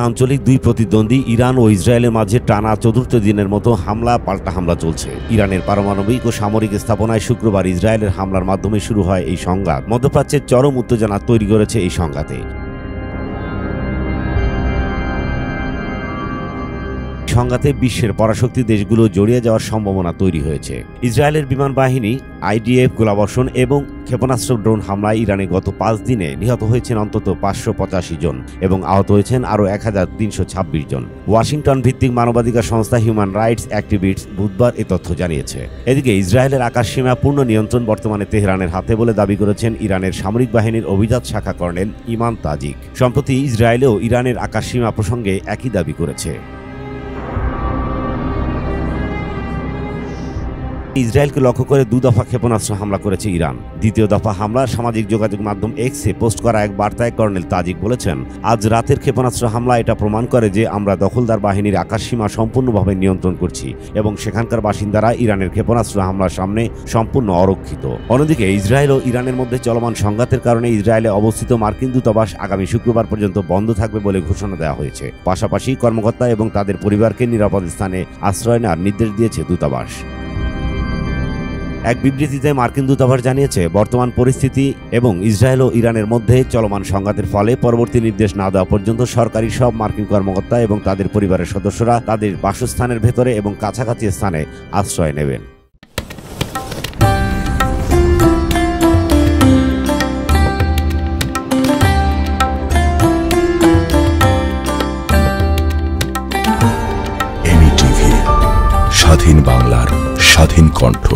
আঞ্চলিক দুই প্রতিদ্বন্দ্বী ইরান ও ইসরায়েলের মাঝে টানা চতুর্থ দিনের মতো হামলা পাল্টা হামলা চলছে। ইরানের পারমাণবিক ও সামরিক স্থাপনায় শুক্রবার ইসরায়েলের হামলার মাধ্যমে শুরু হয় এই সংঘাত। মধ্যপ্রাচ্যের চরম উত্তেজনা তৈরি করেছে এই সংঘাতে। সংঘাতে বিশ্বের পরাশক্তি দেশগুলো জড়িয়ে যাওয়ার সম্ভাবনা তৈরি হয়েছে। ইসরায়েলের বিমান বাহিনী, আইডিএফ গোলাবর্ষণ এবং ক্ষেপণাস্ত্র ড্রোন হামলায় ইরানে গত 5 দিনে নিহত হয়েছেন অন্তত 585 জন এবং আহত হয়েছেন আরও 1326 জন। ওয়াশিংটন ভিত্তিক মানবাধিকার সংস্থা হিউম্যান রাইটস অ্যাক্টিভিস্ট বুধবার এ তথ্য জানিয়েছে। এদিকে ইসরায়েলের আকাশসীমা পূর্ণ নিয়ন্ত্রণ বর্তমানে তেহরানের হাতে বলে দাবি করেছেন ইরানের সামরিক বাহিনীর অভিজাত শাখা কর্নেল ইমান তাজিক। সম্প্রতি ইসরায়েলেও ইরানের আকাশসীমা প্রসঙ্গে একই দাবি করেছে। ইসরায়েলকে লক্ষ্য করে 2 দফা ক্ষেপণাস্ত্র হামলা করেছে ইরান। দ্বিতীয় দফা হামলার সামাজিক যোগাযোগ মাধ্যম এক্সে পোস্ট করা এক বার্তায় কর্নেল তাজিক বলেছেন, আজ রাতের ক্ষেপণাস্ত্র হামলা এটা প্রমাণ করে যে আমরা দখলদার বাহিনীর আকাশসীমা সম্পূর্ণভাবে নিয়ন্ত্রণ করছি এবং সেখানকার বাসিন্দারা ইরানের ক্ষেপণাস্ত্র হামলার সামনে সম্পূর্ণ অরক্ষিত। অন্যদিকে ইসরায়েল ও ইরানের মধ্যে চলমান সংঘাতের কারণে ইসরায়েলে অবস্থিত মার্কিন দূতাবাস আগামী শুক্রবার পর্যন্ত বন্ধ থাকবে বলে ঘোষণা দেওয়া হয়েছে। পাশাপাশি কর্মকর্তা এবং তাদের পরিবারকে নিরাপদ স্থানে আশ্রয় নেওয়ার নির্দেশ দিয়েছে দূতাবাস। এক বিবৃতিতে মার্কিন দূতাবাস জানিয়েছে, বর্তমান পরিস্থিতি এবং ইসরায়েল ও ইরানের মধ্যে চলমান সংঘাতের ফলে পরবর্তী নির্দেশ না দেওয়া পর্যন্ত সরকারি সব মার্কিন কর্মকর্তা এবং তাদের পরিবারের সদস্যরা তাদের বাসস্থানের ভেতরে এবং কাছাকাছি স্থানে আশ্রয় নেবেন। স্বাধীন বাংলার স্বাধীন কণ্ঠ।